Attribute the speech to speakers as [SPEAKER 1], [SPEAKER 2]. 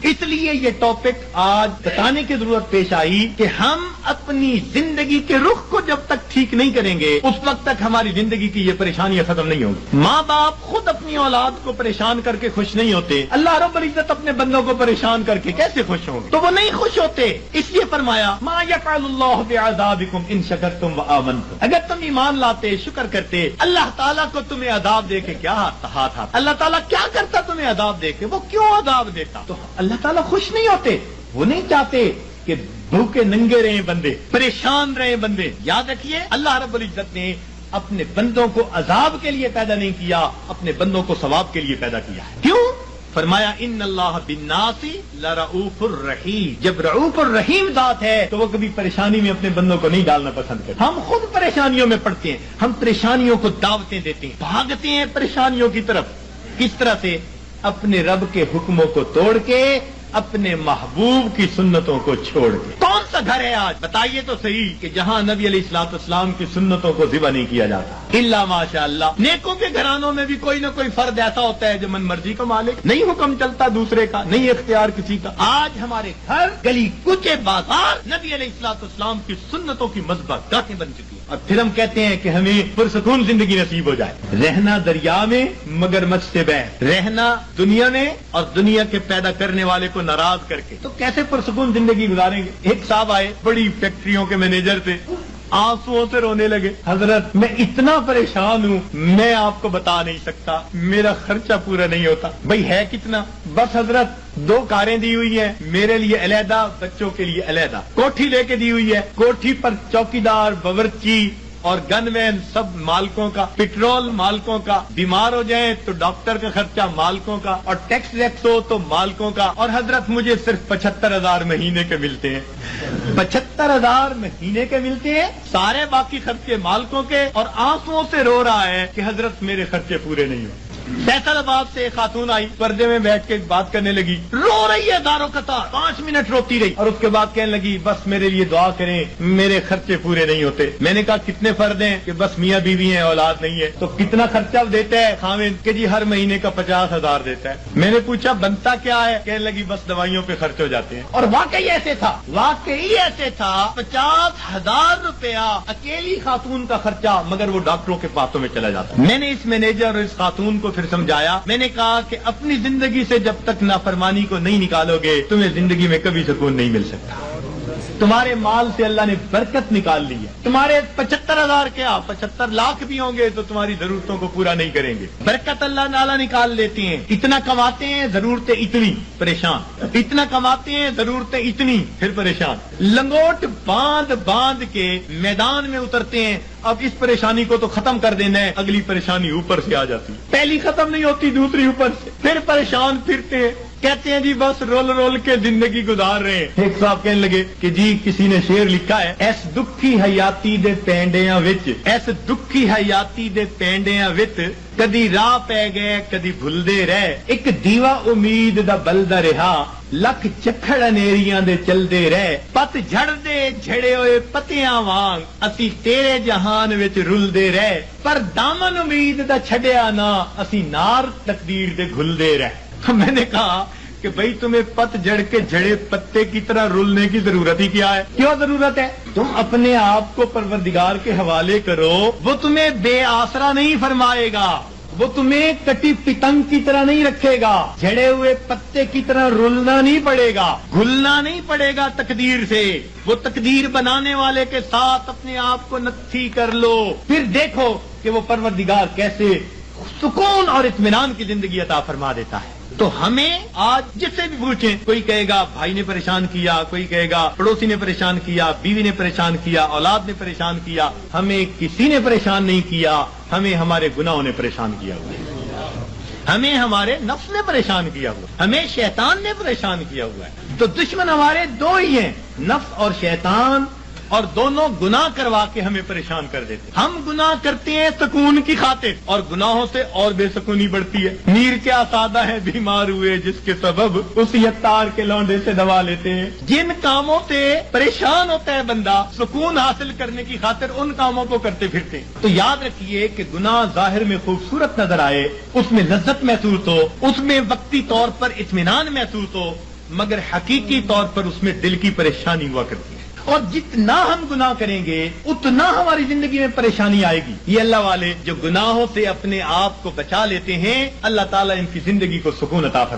[SPEAKER 1] اس لیے یہ ٹاپک آج بتانے کی ضرورت پیش آئی کہ ہم اپنی زندگی کے رخ کو جب تک ٹھیک نہیں کریں گے اس وقت تک ہماری زندگی کی یہ پریشانیاں ختم نہیں ہوں گی۔ ماں باپ خود اپنی اولاد کو پریشان کر کے خوش نہیں ہوتے، اللہ رب العزت اپنے بندوں کو پریشان کر کے کیسے خوش ہوں گے؟ تو وہ نہیں خوش ہوتے، اس لیے فرمایا ما یفعل اللہ بعذابکم ان شکرتم وآمنتم، اگر تم ایمان لاتے شکر کرتے اللہ تعالیٰ کو تمہیں عذاب دے کے کیا ہاتھ اللہ تعالیٰ کیا کرتا تمہیں عذاب دے کے؟ وہ کیوں عذاب دیتا؟ تو اللہ تعالیٰ خوش نہیں ہوتے، وہ نہیں چاہتے کہ بھوکے ننگے رہے بندے، پریشان رہے بندے۔ یاد رکھیے اللہ رب العزت نے اپنے بندوں کو عذاب کے لیے پیدا نہیں کیا، اپنے بندوں کو ثواب کے لیے پیدا کیا ہے۔ کیوں؟ فرمایا ان اللہ بالناس لرؤوف الرحیم، جب رؤوف الرحیم ذات ہے تو وہ کبھی پریشانی میں اپنے بندوں کو نہیں ڈالنا پسند کرتے۔ ہم خود پریشانیوں میں پڑتے ہیں، ہم پریشانیوں کو دعوتیں دیتے ہیں، بھاگتے ہیں پریشانیوں کی طرف۔ کس طرح سے؟ اپنے رب کے حکموں کو توڑ کے، اپنے محبوب کی سنتوں کو چھوڑ کے۔ کون سا گھر ہے آج بتائیے تو صحیح کہ جہاں نبی علیہ الصلوۃ والسلام کی سنتوں کو ذبح نہیں کیا جاتا؟ الا ماشاء اللہ، نیکوں کے گھرانوں میں بھی کوئی نہ کوئی فرد ایسا ہوتا ہے جو من مرضی کا مالک، نہیں حکم چلتا دوسرے کا، نہیں اختیار کسی کا۔ آج ہمارے گھر، گلی کوچے، بازار نبی علیہ الصلوۃ والسلام کی سنتوں کی مذبح گاہیں بن چکی ہیں، اور پھر ہم کہتے ہیں کہ ہمیں پرسکون زندگی نصیب ہو جائے۔ رہنا دریا میں مگر مجھ سے بہ، رہنا دنیا میں اور دنیا کے پیدا کرنے والے کو ناراض کر کے، تو کیسے پرسکون زندگی گزاریں گے؟ ایک صاحب آئے، بڑی فیکٹریوں کے مینیجر تھے، آنسوؤں سے رونے لگے، حضرت میں اتنا پریشان ہوں میں آپ کو بتا نہیں سکتا، میرا خرچہ پورا نہیں ہوتا۔ بھئی ہے کتنا؟ بس حضرت 2 کاریں دی ہوئی ہیں، میرے لیے علیحدہ، بچوں کے لیے علیحدہ، کوٹھی لے کے دی ہوئی ہے، کوٹھی پر چوکیدار، باورچی اور گن مین سب مالکوں کا، پیٹرول مالکوں کا، بیمار ہو جائیں تو ڈاکٹر کا خرچہ مالکوں کا، اور ٹیکس ویکس ہو تو مالکوں کا، اور حضرت مجھے صرف 75,000 مہینے کے ملتے ہیں۔ 75,000 مہینے کے ملتے ہیں، سارے باقی خرچے مالکوں کے، اور آنسوؤں سے رو رہا ہے کہ حضرت میرے خرچے پورے نہیں ہوئے۔ فیصل آباد سے ایک خاتون آئی، پردے میں بیٹھ کے بات کرنے لگی، رو رہی ہے دارو قطار، 5 منٹ روتی رہی، اور اس کے بعد کہنے لگی بس میرے لیے دعا کریں، میرے خرچے پورے نہیں ہوتے۔ میں نے کہا کتنے فرد ہیں؟ کہ بس میاں بیوی ہیں، اولاد نہیں ہے۔ تو کتنا خرچہ دیتا ہے خاوند؟ کہ جی ہر مہینے کا 50,000 دیتا ہے۔ میں نے پوچھا بنتا کیا ہے؟ کہنے لگی بس دوائیوں پہ خرچ ہو جاتے ہیں۔ اور واقعی ایسے تھا، 50,000 روپیہ اکیلی خاتون کا خرچہ، مگر وہ ڈاکٹروں کے پاسوں میں چلا جاتا۔ میں نے اس مینیجر اور اس خاتون کو پھر سمجھایا، میں نے کہا کہ اپنی زندگی سے جب تک نافرمانی کو نہیں نکالو گے تمہیں زندگی میں کبھی سکون نہیں مل سکتا۔ تمہارے مال سے اللہ نے برکت نکال لی ہے، تمہارے 75,000 کیا 75 لاکھ بھی ہوں گے تو تمہاری ضرورتوں کو پورا نہیں کریں گے۔ برکت اللہ تعالیٰ نکال لیتے ہیں، اتنا کماتے ہیں ضرورتیں اتنی، پریشان، اتنا کماتے ہیں ضرورتیں اتنی، پھر پریشان، لنگوٹ باندھ کے میدان میں اترتے ہیں۔ اب اس پریشانی کو تو ختم کر دینا ہے، اگلی پریشانی اوپر سے آ جاتی ہے، پہلی ختم نہیں ہوتی دوسری اوپر سے، پھر پریشان پھرتے ہیں، کہتے ہیں جی بس رول کے زندگی گزار رہے ہیں۔ ایک صاحب کہنے لگے کہ جی کسی نے شعر لکھا ہے، ایس دکھی حیاتی دے پینڈیاں وچ، ایس دکھی حیاتی دے پینڈیاں وچ، کدی راہ پہ گئے کدی بھلدے رہے، ایک دیوا امید دا بلدا رہا، لکھ چکھڑ انیریاں دے چلدے رہے، پت جھڑ دے جھڑے ہوئے پتیاں وانگ، اسی تیرے جہان وچ رلدے رہے، پر دامن امید دا چھڈیا نہ، اسی نار تقدیر دے گھلدے رہے۔ تو میں نے کہا کہ بھئی تمہیں پت جڑ کے جھڑے پتے کی طرح رولنے کی ضرورت ہی کیا ہے؟ کیوں ضرورت ہے؟ تم اپنے آپ کو پروردگار کے حوالے کرو، وہ تمہیں بے آسرا نہیں فرمائے گا، وہ تمہیں کٹی پتنگ کی طرح نہیں رکھے گا، جھڑے ہوئے پتے کی طرح رولنا نہیں پڑے گا، گھلنا نہیں پڑے گا تقدیر سے۔ وہ تقدیر بنانے والے کے ساتھ اپنے آپ کو نتھی کر لو، پھر دیکھو کہ وہ پروردگار کیسے سکون اور اطمینان کی زندگی عطا فرما دیتا ہے۔ تو ہمیں آج جس سے بھی پوچھیں، کوئی کہے گا بھائی نے پریشان کیا، کوئی کہے گا پڑوسی نے پریشان کیا، بیوی نے پریشان کیا، اولاد نے پریشان کیا، ہمیں کسی نے پریشان نہیں کیا، ہمیں ہمارے گناہوں نے پریشان کیا ہوا ہے، ہمیں ہمارے نفس نے پریشان کیا ہوا ہے، ہمیں شیطان نے پریشان کیا ہوا ہے۔ تو دشمن ہمارے 2 ہی ہیں، نفس اور شیطان، اور دونوں گناہ کروا کے ہمیں پریشان کر دیتے۔ ہم گناہ کرتے ہیں سکون کی خاطر، اور گناہوں سے اور بے سکونی بڑھتی ہے۔ میر کیا سادہ ہے بیمار ہوئے جس کے سبب اسی اتار کے لونڈے سے دوا لیتے ہیں۔ جن کاموں سے پریشان ہوتا ہے بندہ سکون حاصل کرنے کی خاطر ان کاموں کو کرتے پھرتے ہیں۔ تو یاد رکھیے کہ گناہ ظاہر میں خوبصورت نظر آئے، اس میں لذت محسوس ہو، اس میں وقتی طور پر اطمینان محسوس ہو، مگر حقیقی طور پر اس میں دل کی پریشانی ہوا کرتی ہے، اور جتنا ہم گناہ کریں گے اتنا ہماری زندگی میں پریشانی آئے گی۔ یہ اللہ والے جو گناہوں سے اپنے آپ کو بچا لیتے ہیں، اللہ تعالیٰ ان کی زندگی کو سکون عطا فرماتا ہے۔